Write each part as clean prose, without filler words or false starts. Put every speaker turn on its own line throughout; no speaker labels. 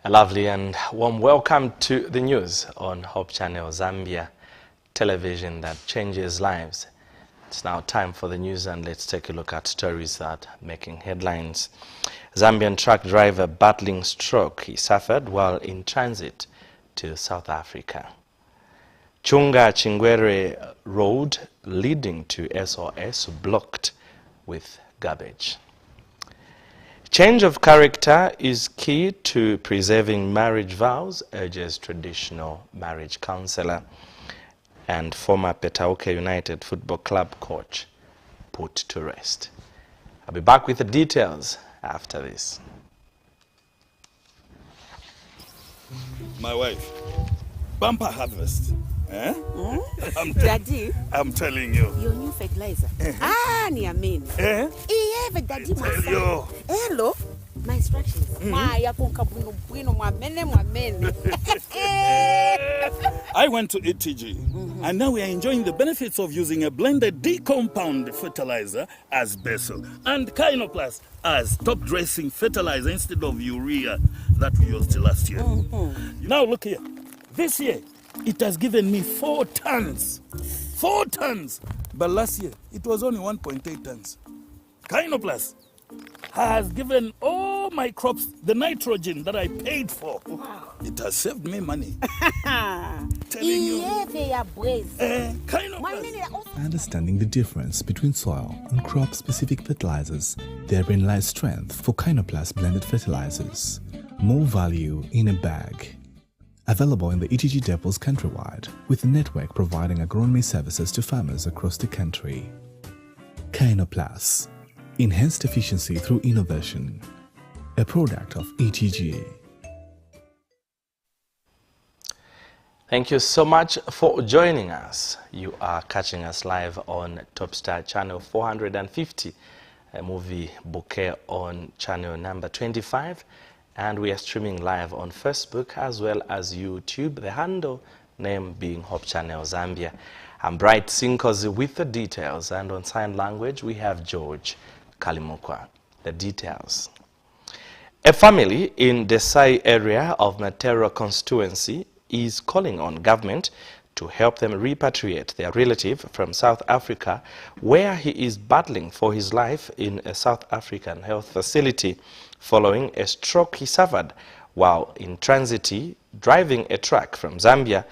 A lovely and warm welcome to the news on Hope Channel Zambia television that changes lives. It's now time for the news, and let's take a look at stories that are making headlines. Zambian truck driver battling stroke he suffered while in transit to South Africa. Chunga Chingwere Road leading to SOS blocked with garbage. Change of character is key to preserving marriage vows, urges traditional marriage counselor and former Petauke United Football Club coach put to rest. I'll be back with the details after this.
My wife, bumper harvest. Eh?
Daddy,
I'm telling you.
your new fertilizer. Niamini.
Eh?
Even Daddy
Tell you.
Hello. My instructions. I
went to ETG, and now we are enjoying the benefits of using a blended D-compound fertilizer as basil and Kynoplast as top-dressing fertilizer instead of urea that we used last year. Now look here. This year, it has given me 4 tons. 4 tons! But last year, it was only 1.8 tons. Kynoplast has given all my crops the nitrogen that I paid for. Wow. It has saved me money. Telling you.
Understanding the difference between soil and crop-specific fertilizers, therein lies strength for Kynoplast blended fertilizers. More value in a bag. Available in the ETG depots countrywide, with the network providing agronomy services to farmers across the country. Kynoplast. Enhanced efficiency through innovation. A product of ETG.
Thank you so much for joining us. You are catching us live on Topstar channel 450, a movie bouquet on channel number 25, and we are streaming live on Facebook as well as YouTube, the handle name being Hope Channel Zambia. I'm Bright Sinkozi with the details, and on sign language we have George Kalimukwa. The details. A family in the Sai area of Matero constituency is calling on government to help them repatriate their relative from South Africa, where he is battling for his life in a South African health facility following a stroke he suffered while in transit driving a truck from Zambia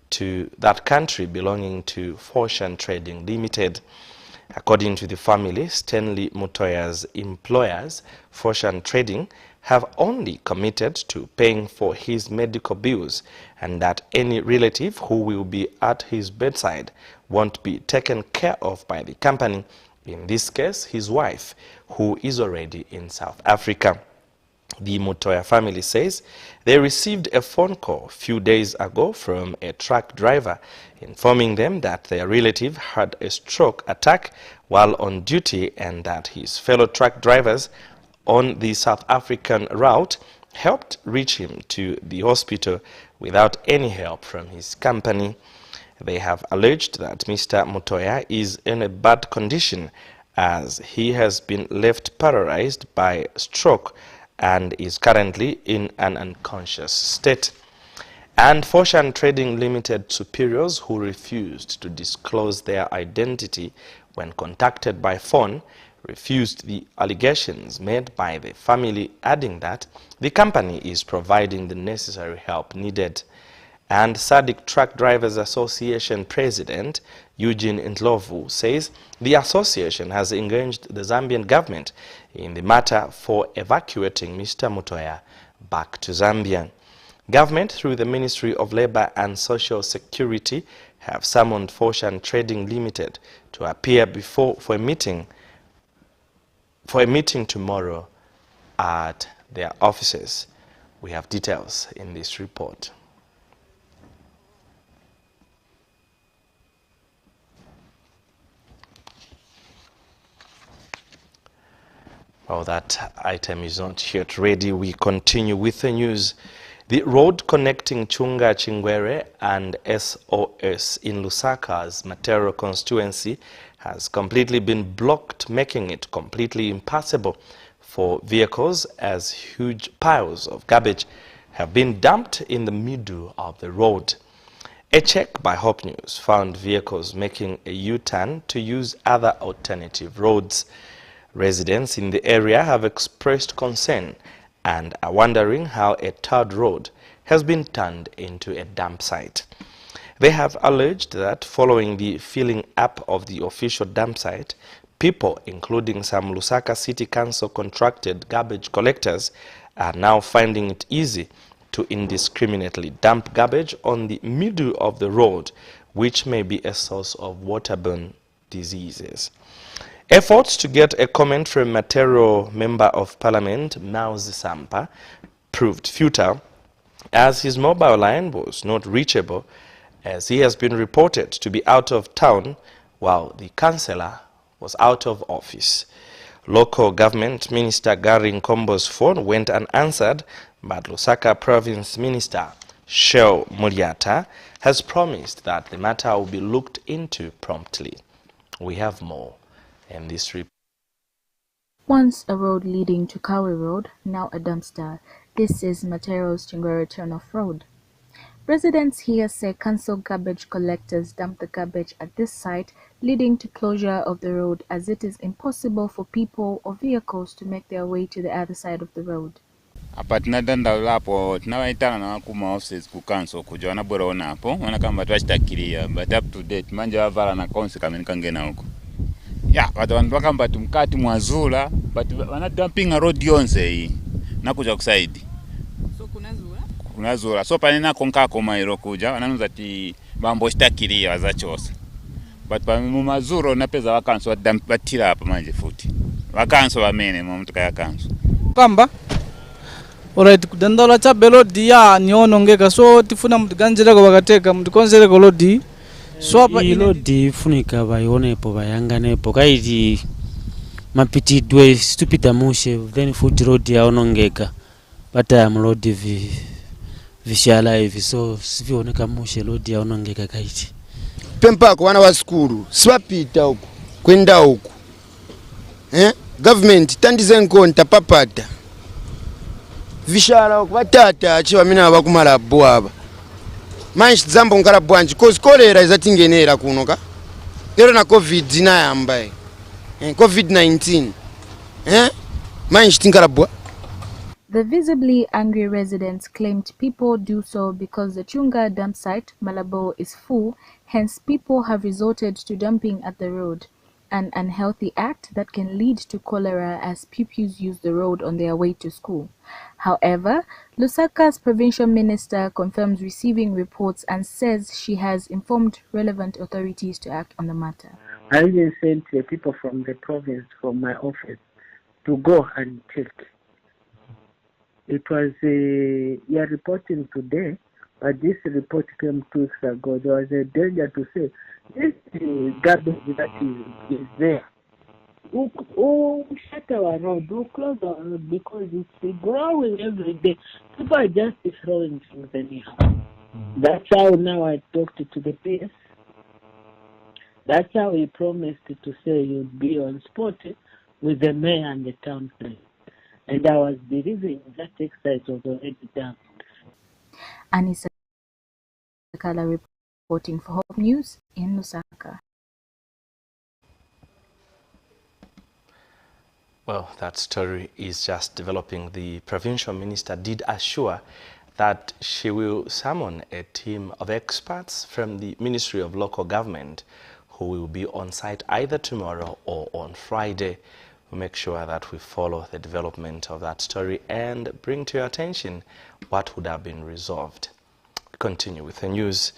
to that country belonging to Fortune Trading Limited. According to the family, Stanley Mutoya's employers, Fortune Trading, have only committed to paying for his medical bills, and that any relative who will be at his bedside won't be taken care of by the company, in this case his wife, who is already in South Africa. The Mutoya family says they received a phone call a few days ago from a truck driver informing them that their relative had a stroke attack while on duty, and that his fellow truck drivers on the South African route helped reach him to the hospital without any help from his company. They have alleged that Mr. Mutoya is in a bad condition as he has been left paralyzed by stroke and is currently in an unconscious state. And Fortune Trading Limited superiors who refused to disclose their identity when contacted by phone refused the allegations made by the family, adding that the company is providing the necessary help needed. And SADC Truck Drivers Association President Eugene Ndlovu says the association has engaged the Zambian government in the matter for evacuating Mr. Mutoya back to Zambia. Government, through the Ministry of Labour and Social Security, have summoned Fortune Trading Limited to appear for a meeting tomorrow at their offices. We have details in this report. Well, that item is not yet ready. We continue with the news. The road connecting Chunga Chingwere and SOS in Lusaka's Matero constituency has completely been blocked, making it completely impassable for vehicles as huge piles of garbage have been dumped in the middle of the road. A check by Hope News found vehicles making a U-turn to use other alternative roads. Residents in the area have expressed concern and are wondering how a third road has been turned into a dump site. They have alleged that following the filling up of the official dump site, people, including some Lusaka City Council contracted garbage collectors, are now finding it easy to indiscriminately dump garbage on the middle of the road, which may be a source of waterborne diseases. Efforts to get a comment from Matero Member of Parliament, Mauzi Sampa, proved futile as his mobile line was not reachable, as he has been reported to be out of town while the councillor was out of office. Local Government Minister Gary Nkombo's phone went unanswered, but Lusaka Province Minister Sheo Muliata has promised that the matter will be looked into promptly. We have more in this report.
Once a road leading to Kawe Road, now a dumpster. This is Matero's Chingwere turn-off road. Residents here say council garbage collectors dump the garbage at this site, leading to closure of the road as it is impossible for people or vehicles to make their way to the other side of the road.
Apa tinadandawula apo tinawaitana na kuma offices ku council kuja wanabweraona hapo wanakamba twachitakiria but up to date manje wavala na council kamene kangena huko ya watu wakamba tumkati mwazula but wanadumping road yonse hii nakuja kusaidi
So
kunazula so panena konkako mairo kuja wananuza ti bambo chitakiria wazachosa but mu mazuro napeza wakanso batira hapa manje futi wakanso bamene mu mtuka ya kanso
kamba alright kudandaula cha belodi ya nionongeka so tifuna mtiganjireko bakateka mtikonzereko lodi so apa
lodi funika bayonepo bayanganepo kaiti mapitidwe stupida mushe then foot road yaonongeka bata mlodi vishala hivi so sivioneka mushe lodi yaonongeka kaiti
pempako wana wa skulu siwapita huko kwenda huko government tandize nkonta papata vishala batata achiwa mina bakumala bwaba manchi zambo ngala bwanji cause cholera izatingenera kuno ka lero na covid inayamba covid-19 manchi tingala bwa.
The visibly angry residents claimed people do so because the Chunga dump site, Malabo, is full, hence people have resorted to dumping at the road, an unhealthy act that can lead to cholera as pupils use the road on their way to school. However, Lusaka's provincial minister confirms receiving reports and says she has informed relevant authorities to act on the matter.
I even sent the people from the province from my office to go and check. It was you are reporting today, but this report came 2 weeks ago. There was a danger to say this garbage that is there. Who shut our road? Who close our road because it's growing every day. People are just throwing things anyhow. That's how now I talked to the PS. That's how he promised to say he'd be on spot with the mayor and the town place. And I was believing that exercise was already done.
Anissa Kala reporting for Hope News in Lusaka.
Well, that story is just developing. The provincial minister did assure that she will summon a team of experts from the Ministry of Local Government who will be on site either tomorrow or on Friday. We'll make sure that we follow the development of that story and bring to your attention what would have been resolved. Continue with the news.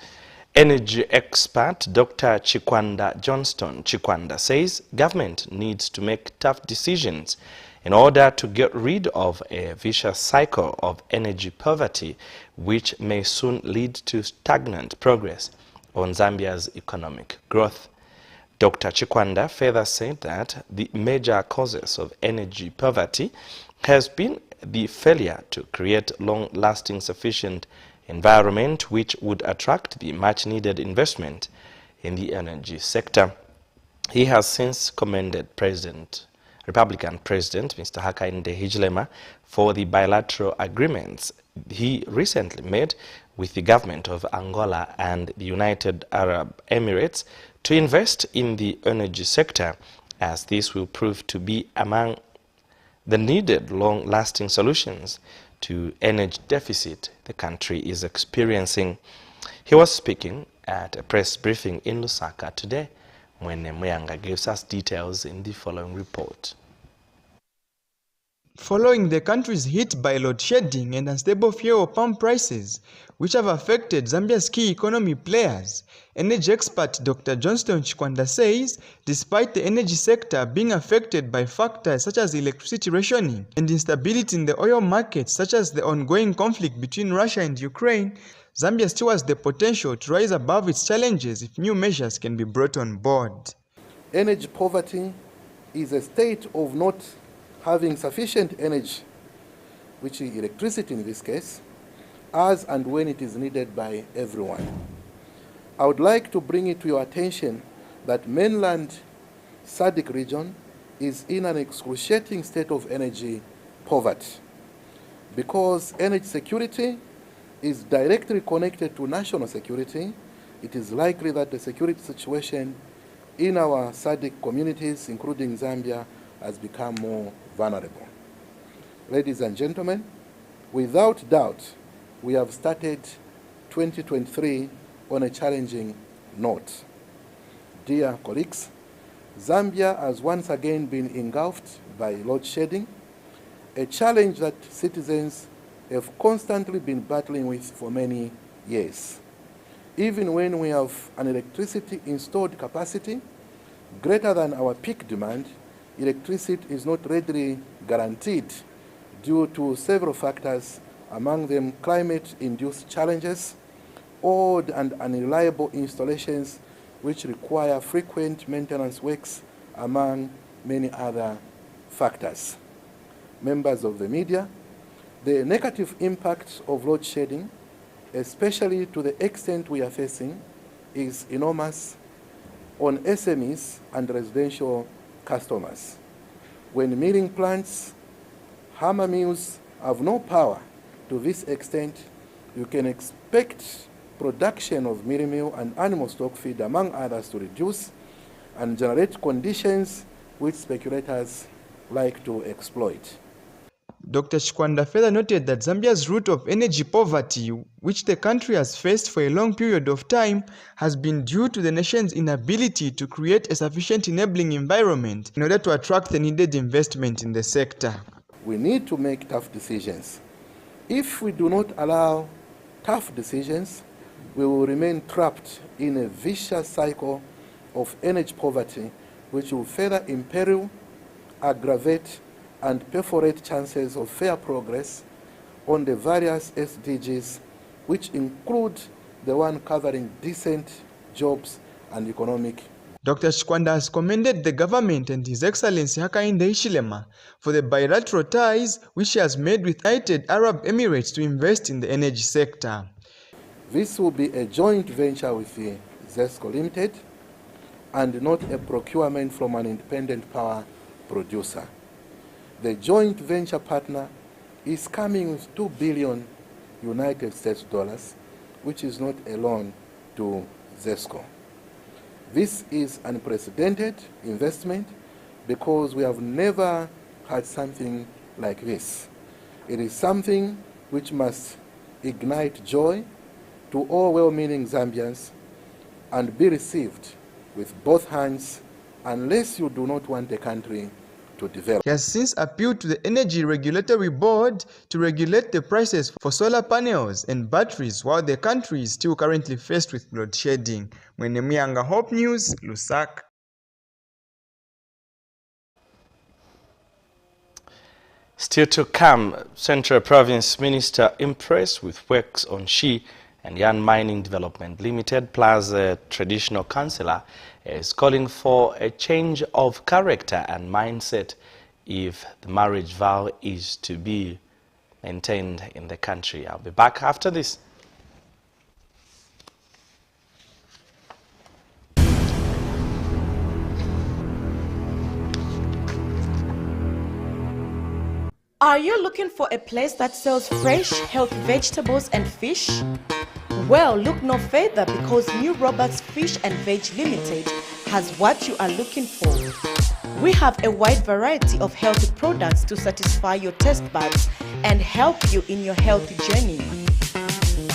Energy expert Dr. Chikwanda Johnston Chikwanda says government needs to make tough decisions in order to get rid of a vicious cycle of energy poverty, which may soon lead to stagnant progress on Zambia's economic growth. Dr. Chikwanda further said that the major causes of energy poverty has been the failure to create long-lasting sufficient environment which would attract the much-needed investment in the energy sector. He has since commended Republican President Mr. Hakainde Hichilema for the bilateral agreements he recently met with the government of Angola and the United Arab Emirates to invest in the energy sector, as this will prove to be among the needed long-lasting solutions to energy deficit the country is experiencing. He was speaking at a press briefing in Lusaka today. Mwene Muyanga gives us details in the following report.
Following the country's hit by load shedding and unstable fuel pump prices, which have affected Zambia's key economy players, energy expert Dr. Johnston Chikwanda says despite the energy sector being affected by factors such as electricity rationing and instability in the oil markets, such as the ongoing conflict between Russia and Ukraine, Zambia still has the potential to rise above its challenges if new measures can be brought on board.
Energy poverty is a state of not having sufficient energy, which is electricity in this case, as and when it is needed by everyone. I would like to bring it to your attention that mainland SADC region is in an excruciating state of energy poverty. Because energy security is directly connected to national security, it is likely that the security situation in our SADC communities, including Zambia, has become more vulnerable. Ladies and gentlemen, without doubt, we have started 2023 on a challenging note. Dear colleagues, Zambia has once again been engulfed by load shedding, a challenge that citizens have constantly been battling with for many years. Even when we have an electricity installed capacity greater than our peak demand, electricity is not readily guaranteed due to several factors, among them climate-induced challenges, old and unreliable installations which require frequent maintenance works, among many other factors. Members of the media, the negative impact of load shedding, especially to the extent we are facing, is enormous on SMEs and residential customers. When milling plants, hammer mills have no power to this extent, you can expect production of milling meal and animal stock feed, among others, to reduce and generate conditions which speculators like to exploit.
Dr. Chikwanda further noted that Zambia's root of energy poverty, which the country has faced for a long period of time, has been due to the nation's inability to create a sufficient enabling environment in order to attract the needed investment in the sector.
We need to make tough decisions. If we do not allow tough decisions, we will remain trapped in a vicious cycle of energy poverty, which will further imperil, aggravate, and perforate chances of fair progress on the various SDGs, which include the one covering decent jobs and economic.
Dr. Chikwanda has commended the government and His Excellency Hakainde Hichilema for the bilateral ties which he has made with United Arab Emirates to invest in the energy sector.
This will be a joint venture with the ZESCO Limited and not a procurement from an independent power producer. The joint venture partner is coming with $2 billion United States dollars, which is not a loan to ZESCO. This is unprecedented investment because we have never had something like this. It is something which must ignite joy to all well-meaning Zambians and be received with both hands unless you do not want the country to develop.
He has since appealed to the Energy Regulatory Board to regulate the prices for solar panels and batteries while the country is still currently faced with load shedding. Mwene Muyanga, Hope News, Lusaka.
Still to come, Central Province Minister impressed with works on Shi and Yan Mining Development Limited, plus a traditional councillor is calling for a change of character and mindset if the marriage vow is to be maintained in the country. I'll be back after this.
Are you looking for a place that sells fresh, healthy vegetables and fish? Well, look no further because New Roberts Fish and Veg Limited has what you are looking for. We have a wide variety of healthy products to satisfy your taste buds and help you in your healthy journey.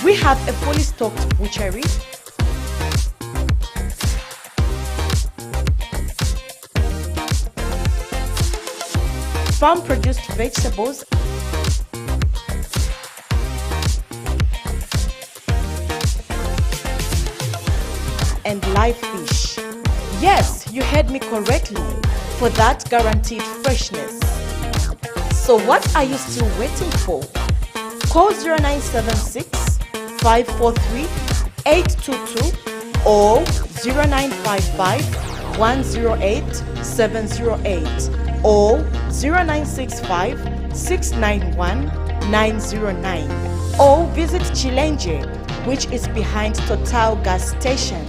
We have a fully stocked butchery, farm-produced vegetables, and live fish. Yes, you heard me correctly, for that guaranteed freshness. So what are you still waiting for? Call 0976 543 822 or 0955 108 708 or 0965 691 909 or visit Chilenje, which is behind Total Gas Station.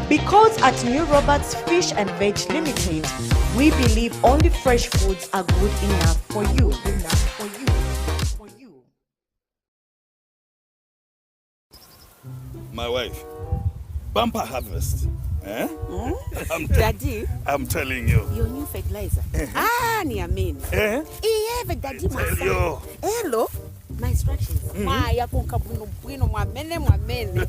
Because at New Roberts Fish and Veg Limited, we believe only fresh foods are good enough for you.
My wife, bumper harvest. Eh?
Daddy,
I'm telling you.
your new fertilizer. Niamini.
Eh?
Ieve daddy
Tell
Hello. My instructions. Maya kunkabuno bwino mwamene.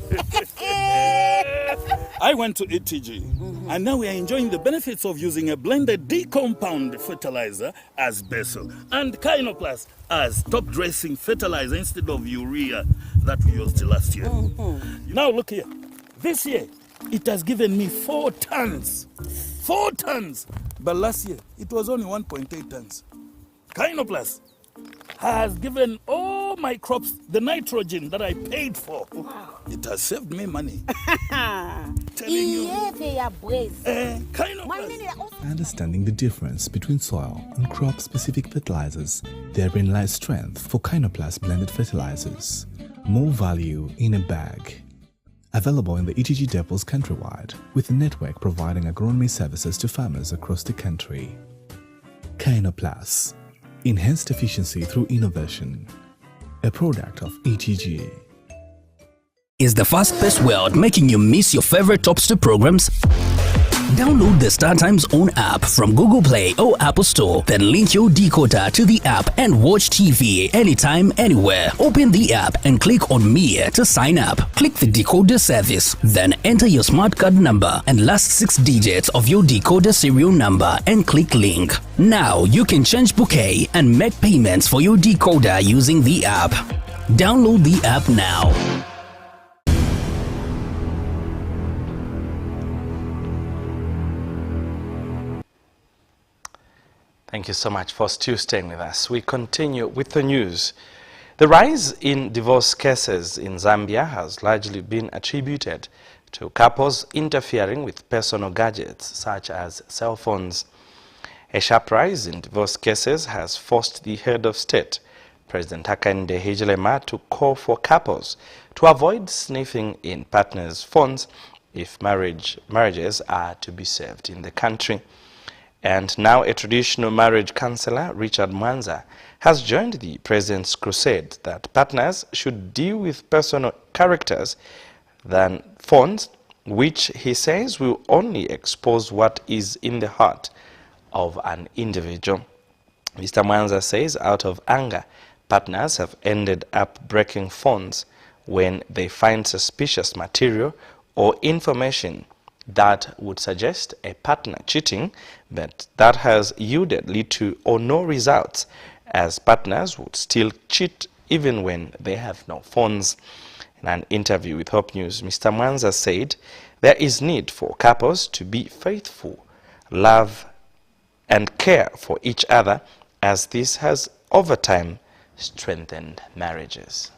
I went to ETG, and now we are enjoying the benefits of using a blended D-compound fertilizer as Basil and Kynoplast as top dressing fertilizer instead of urea that we used last year. Now look here. This year, it has given me 4 tons. 4 tons. But last year, it was only 1.8 tons. Kynoplast has given all my crops the nitrogen that I paid for. Wow. It has saved me money. Telling you.
Understanding the difference between soil and crop-specific fertilizers, therein lies strength for Kynoplast blended fertilizers. More value in a bag. Available in the ETG depots countrywide, with a network providing agronomy services to farmers across the country. Kynoplast. Enhanced efficiency through innovation. A product of ETG.
Is the fast-paced world making you miss your favorite Topster programs? Download the StarTimes Own app from Google Play or Apple Store, then link your decoder to the app and watch TV anytime, anywhere. Open the app and click on Me to sign up. Click the decoder service, then enter your smart card number and last 6 digits of your decoder serial number and click link. Now you can change bouquet and make payments for your decoder using the app. Download the app now.
Thank you so much for still staying with us. We continue with the news. The rise in divorce cases in Zambia has largely been attributed to couples interfering with personal gadgets such as cell phones. A sharp rise in divorce cases has forced the head of state, President Hakainde Hichilema, to call for couples to avoid sniffing in partners' phones if marriages are to be saved in the country. And now a traditional marriage counselor, Richard Mwanza, has joined the president's crusade that partners should deal with personal characters than phones, which he says will only expose what is in the heart of an individual. Mr. Mwanza says out of anger, partners have ended up breaking phones when they find suspicious material or information that would suggest a partner cheating, but that has yielded little or no results, as partners would still cheat even when they have no phones. In an interview with Hope News, Mr. Mwanza said there is need for couples to be faithful, love and care for each other, as this has over time strengthened marriages.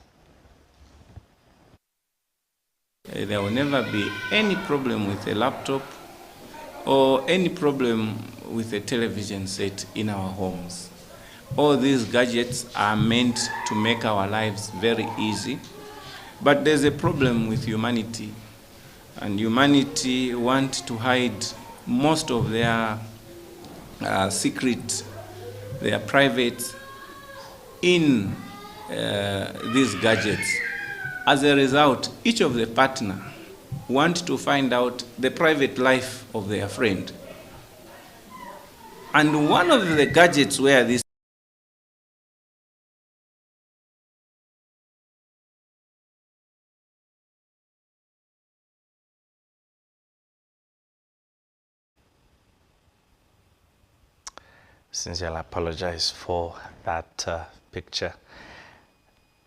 There will never be any problem with a laptop or any problem with a television set in our homes. All these gadgets are meant to make our lives very easy, but there's a problem with humanity, and humanity want to hide most of their secrets, their private in these gadgets. As a result, each of the partner want to find out the private life of their friend. And one of the gadgets where this
Sincerely apologize for that picture.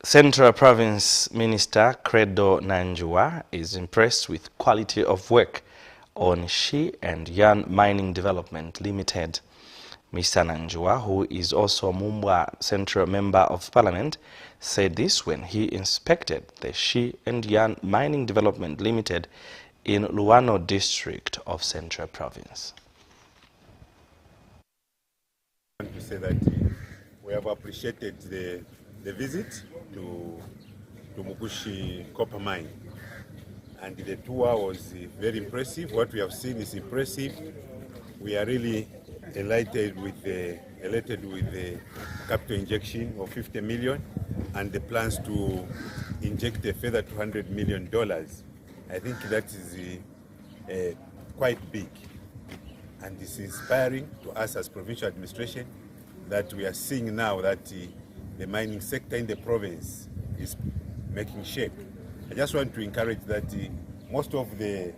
Central Province Minister Credo Nanjua is impressed with quality of work on She and Yan Mining Development Limited. Mr. Nanjua, who is also a Mumbwa Central Member of Parliament, said this when he inspected the She and Yan Mining Development Limited in Luano District of Central Province.
I want to say that we have appreciated the visit to Mukushi Copper Mine, and the tour was very impressive. What we have seen is impressive. We are really elated with the capital injection of 50 million and the plans to inject a further $200 million. I think that is quite big, and it's inspiring to us as provincial administration that we are seeing now that the mining sector in the province is making shape. I just want to encourage that most of the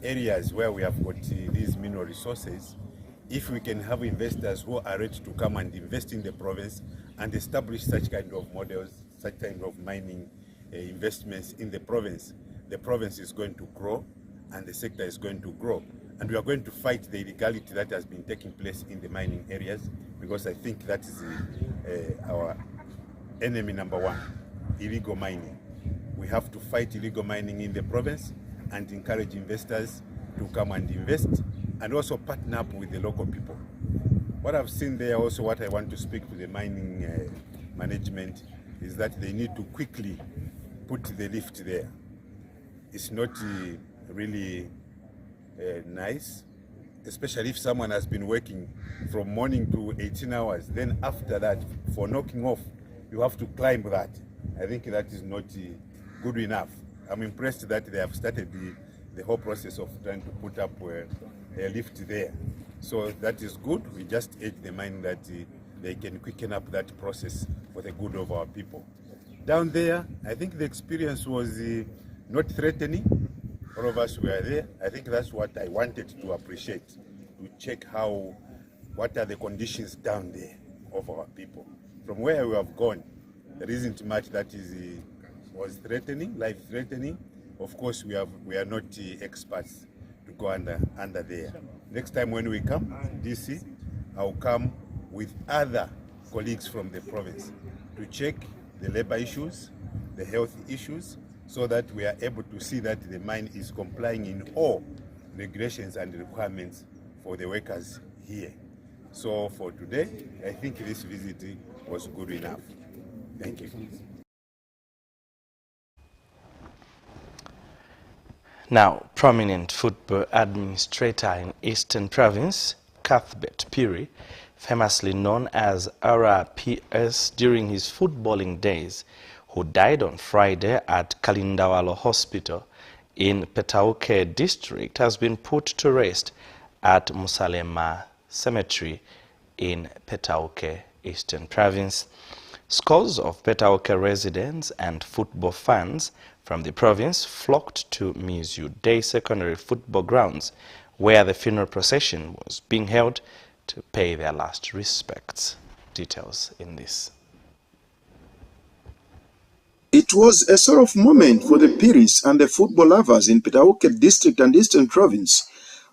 areas where we have got these mineral resources, if we can have investors who are ready to come and invest in the province and establish such kind of models, such kind of mining investments in the province is going to grow and the sector is going to grow. And we are going to fight the illegality that has been taking place in the mining areas, because I think that is our enemy number one, illegal mining. We have to fight illegal mining in the province and encourage investors to come and invest and also partner up with the local people. What I've seen there also, what I want to speak to the mining management is that they need to quickly put the lift there. It's not really nice, especially if someone has been working from morning to 18 hours. Then after that, for knocking off, you have to climb that. I think that is not good enough. I'm impressed that they have started the whole process of trying to put up a lift there. So that is good. We just urge the mine that they can quicken up that process for the good of our people. Down there, I think the experience was not threatening. All of us were there. I think that's what I wanted to appreciate, to check what are the conditions down there of our people. From where we have gone, there isn't much that was threatening, life-threatening. Of course, we are not experts to go under there. Next time when we come to DC, I'll come with other colleagues from the province to check the labor issues, the health issues, so that we are able to see that the mine is complying in all regulations and requirements for the workers here. So for today, I think this visit was good enough. Thank you.
Now, prominent football administrator in Eastern Province, Cuthbert Piri, famously known as RPS during his footballing days, who died on Friday at Kalindawalo Hospital in Petauke District, has been put to rest at Musalema Cemetery in Petauke, Eastern Province. Scores of Petauke residents and football fans from the province flocked to Mizu Day Secondary Football Grounds, where the funeral procession was being held, to pay their last respects. Details in this.
It was a sort of moment for the Piris and the football lovers in Petauke District and Eastern Province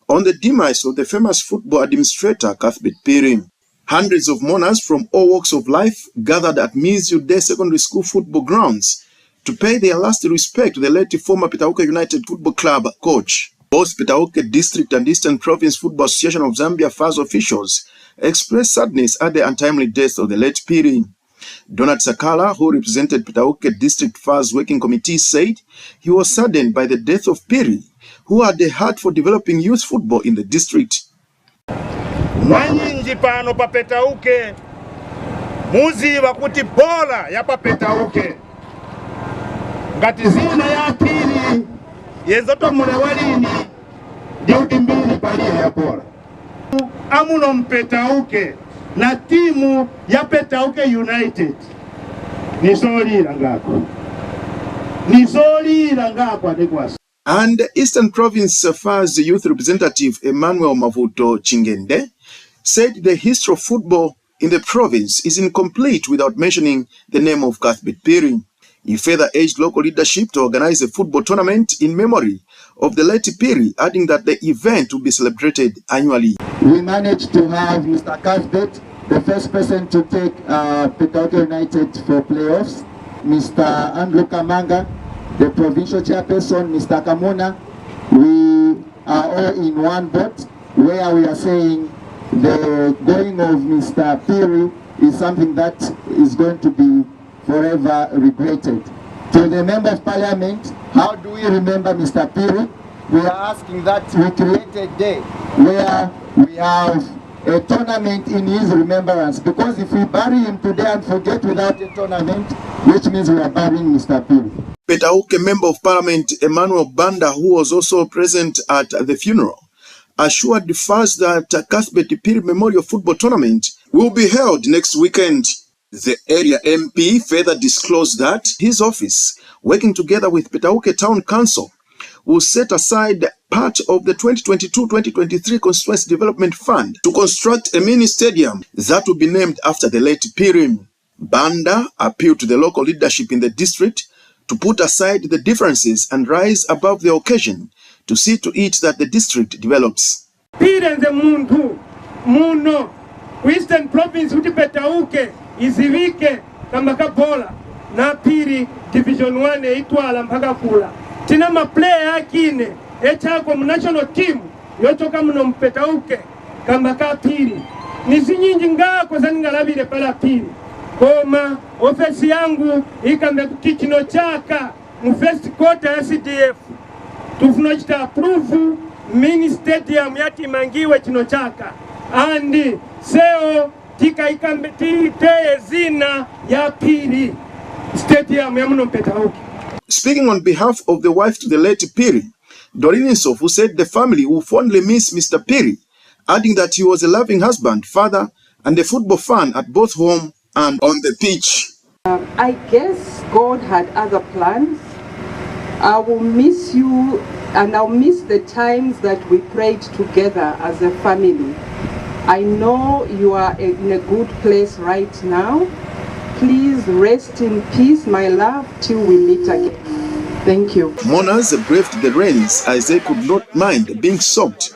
on the demise of the famous football administrator Cuthbert Piri. Hundreds of mourners from all walks of life gathered at Mizu Day Secondary School football grounds to pay their last respect to the late former Petauke United Football Club coach. Both Petauke District and Eastern Province Football Association of Zambia FAS officials expressed sadness at the untimely death of the late Piri. Donald Sakala, who represented Petauke District FAS Working Committee, said he was saddened by the death of Piri, who had a heart for developing youth football in the district.
Wanyinji pano pa Petauke muziva kuti bola yapapetauke ngati zina ya pili yezotomula walini ndi kuti mbili paliye ya bola amuno mpetauke na timu ya Petauke United nizolira ngako adekwasa.
And Eastern Province FAR's youth representative Emmanuel Mavuto Chingende said the history of football in the province is incomplete without mentioning the name of Cuthbert Piri. He further urged local leadership to organize a football tournament in memory of the late Piri, adding that the event will be celebrated annually.
We managed to have Mr. Cuthbert, the first person to take Petauke United for playoffs, Mr. Andrew Kamanga, the provincial chairperson, Mr. Kamuna. We are all in one boat where we are saying the going of Mr. Piri is something that is going to be forever regretted. To the Member of Parliament, how do we remember Mr. Piri? We are asking that we create a day where we have a tournament in his remembrance, because if we bury him today and forget without a tournament, which means we are burying Mr. Piri.
Petauke Member of Parliament Emmanuel Banda, who was also present at the funeral, assured the FARS that Cuthbert Piri Memorial Football Tournament will be held next weekend. The area MP further disclosed that his office, working together with Petauke Town Council, will set aside part of the 2022-2023 Constituency Development Fund to construct a mini stadium that will be named after the late Piri. Banda appealed to the local leadership in the district to put aside the differences and rise above the occasion to see to it that the district develops.
Piri and the Muntu, Muno, Western Province uti Petauke, izivike kambaka bola, na Piri Division 1 itwala mpaka kula. Tina maplayer akine, echako national team, yotoka mno Mpetauke, kambaka Piri. Nisi nyingi ngako zaningalabire pala Piri. Koma, ofesi yangu, ikambe kutichino chaka, first quarter ya CDF. Tufunochita approve mini stadium yati mangiwe chino chaka. Andi, seo, tika ikambe titeye zina ya Piri. Stadium ya mno Mpetauke.
Speaking on behalf of the wife to the late Piri, Doreen Sofu said the family will fondly miss Mr. Piri, adding that he was a loving husband, father, and a football fan at both home and on the pitch.
I guess God had other plans. I will miss you, and I'll miss the times that we prayed together as a family. I know you are in a good place right now. Please rest in peace, my love, till we meet again. Thank you.
Mourners braved the rains as they could not mind being soaked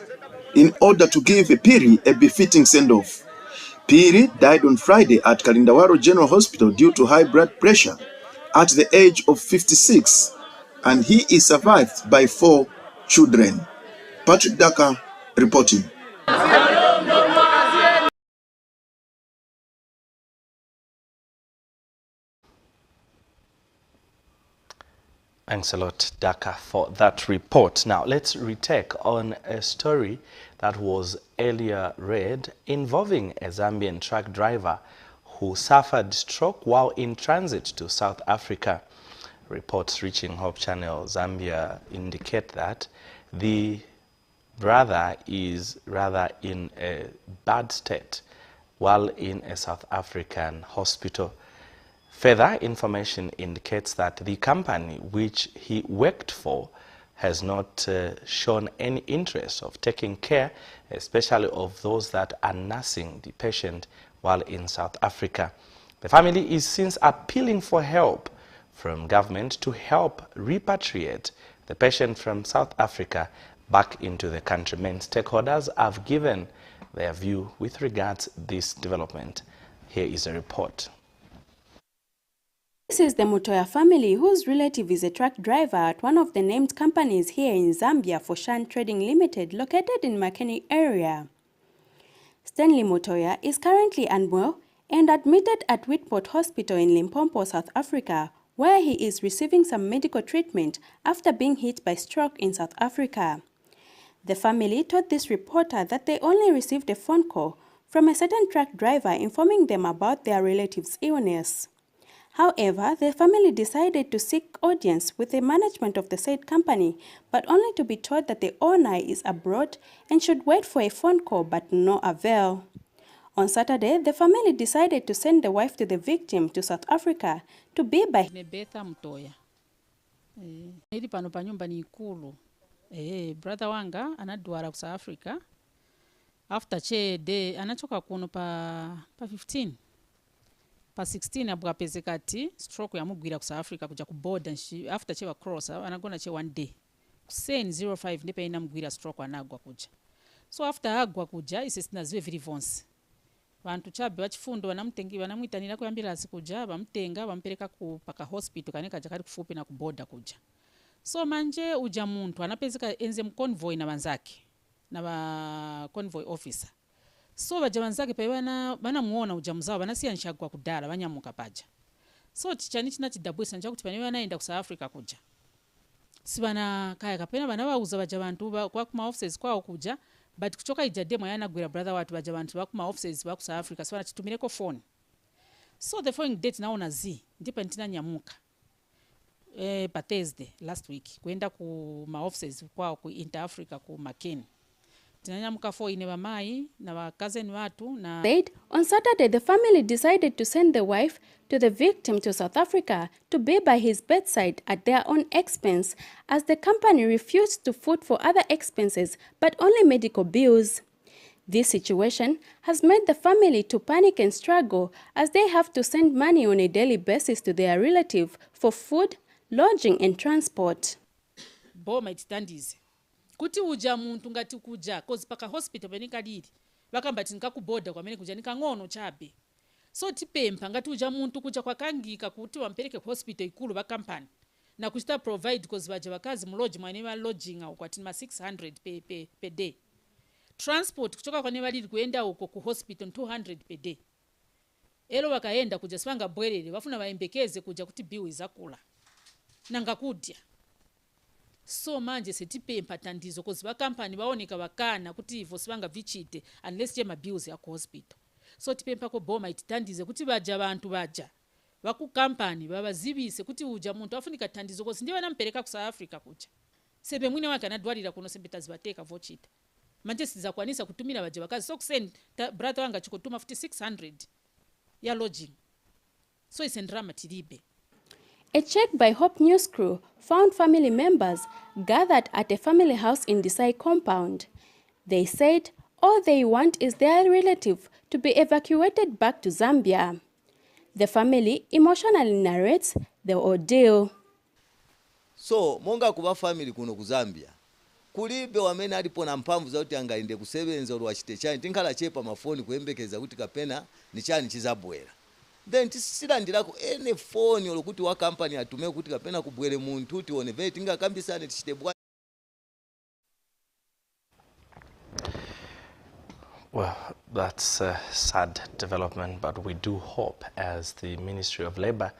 in order to give Piri a befitting send-off. Piri died on Friday at Kalindawaro General Hospital due to high blood pressure at the age of 56, and he is survived by 4 children. Patrick Daka reporting.
Thanks a lot, Daka, for that report. Now, let's retake on a story that was earlier read involving a Zambian truck driver who suffered stroke while in transit to South Africa. Reports reaching Hope Channel Zambia indicate that the brother is rather in a bad state while in a South African hospital. Further information indicates that the company which he worked for has not shown any interest of taking care, especially of those that are nursing the patient while in South Africa. The family is since appealing for help from government to help repatriate the patient from South Africa back into the country. Main stakeholders have given their view with regards to this development. Here is a report.
This is the Mutoya family, whose relative is a truck driver at one of the named companies here in Zambia for Shan Trading Limited, located in Makeni area. Stanley Mutoya is currently unwell and admitted at Whitport Hospital in Limpopo, South Africa, where he is receiving some medical treatment after being hit by stroke in South Africa. The family told this reporter that they only received a phone call from a certain truck driver informing them about their relative's illness. However, the family decided to seek audience with the management of the said company, but only to be told that the owner is abroad and should wait for a phone call, but no avail. On Saturday, the family decided to send the wife to the victim to South Africa to be by
Nebetha Mtoya. Nili pano pa nyumba ni ikulu. Brother wanga anadwala ku South Africa. After che de anachoka kuno pa 15. Pa 16 abwapezeka ati stroke yamugwira ku South Africa kuja ku border after che wa cross anagona che one day. Kuseni 05 ndipe inamugwira stroke anagwa kuja. So after agwa kuja isisina ziwe vili vonse. Vantu chabe wachifundo vanamwitanira kuyambira kuja bamtenga bampereka ku paka hospital kaneka jakari kufupi na ku border kuja. So manje uja muntu anapezeka enze mconvoy na banzake na ba convoy officer. So baja banzake pa banamuona uja mzao banasiya nshagwa kudala banyamuka paja. So tichani chinachidabwisa nja kuti pane banaenda ku South Africa kuja. Sibana kaya kapena bana bauza baja bantu kwa kuma offices kwao kuja. But kuchoka ijademo yanagwira brother watu baja bantu bakuma offices baku South Africa so wanachitumireko phone. So the following date naona ndipo ntina nyamuka. Pa Thursday last week kwenda ku ma offices kwao ku Inter Africa ku Makeni. Tinanyamuka for ine bamai na ba cousin watu na
On Saturday, the family decided to send the wife to the victim to South Africa to be by his bedside at their own expense, as the company refused to foot for other expenses but only medical bills. This situation has made the family to panic and struggle as they have to send money on a daily basis to their relative for food, lodging and transport.
Boma ititandize. Kuti uja muntu ngati kuja cause paka hospital penikadiri. Vakambati nikakuboda kwamene kuja nikang'ono chabe. So tipempa ngati uja muntu kuja kwakangika kuti wampereke hospital ikulu ba company. Na kuchita provide cause baje bakazi mlodge mwane lodging au kwati ma 600 per day. Transport kutoka kwa nevalili kuenda uko ku hospital 200 per day. Elo wakaenda kuja swanga bwerere wafuna waembekeze kuja kuti bill izakula. Nanga kudya. So manje setipempa tandizo cause ba company baoneka wakana kuti ivo swanga vichite unless je ma bills ya hospital. So tipempa ko boma ititandize kuti baja bantu baja. Waku company babazibise kuti uja muntu afunika tandizo cause ndiye wanampereka ku South Africa kuja. Sebe mwine wake anadwalira kuno sembeta zibateka vochita. Manje sizakwanisa kutumira baje bakazi so kusend brother wanga chikotuma 600 ya lodging. So isendrama tilibe.
A check by Hope News crew found family members gathered at a family house in Desai compound. They said all they want is their relative to be evacuated back to Zambia. The family emotionally narrates the ordeal.
So, monga kuba family kuno ku Zambia. Kulibe wamene alipo na mpamvu za kuti angainde kusebenza olwachite chani tinkhala chepa mafoni kuyembekeza kuti kapena ni chani chizabwera. Then tisilandirako ene phone olokuti wa company atume kuti kapena kubwere muntu tione veti tingakambisane tichite bwa.
Well, that's a sad development, but we do hope, as the Ministry of Labour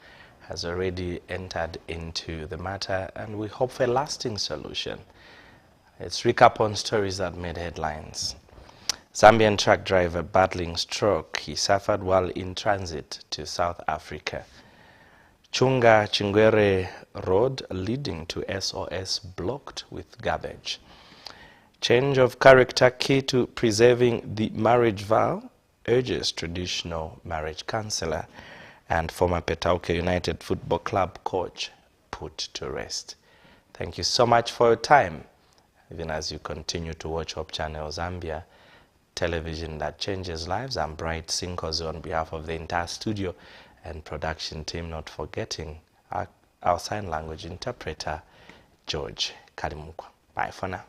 has already entered into the matter, and we hope for a lasting solution. Let's recap on stories that made headlines. Zambian truck driver battling stroke he suffered while in transit to South Africa. Chunga Chingwere Road leading to SOS blocked with garbage. Change of character key to preserving the marriage vow, urges traditional marriage counselor, and former Petauke United Football Club coach put to rest. Thank you so much for your time, even as you continue to watch Hope Channel Zambia, television that changes lives. I'm Bright Sinkozo on behalf of the entire studio and production team, not forgetting our sign language interpreter, George Kalimukwa. Bye for now.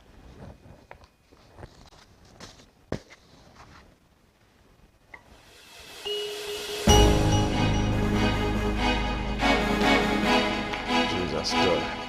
Jesus, God.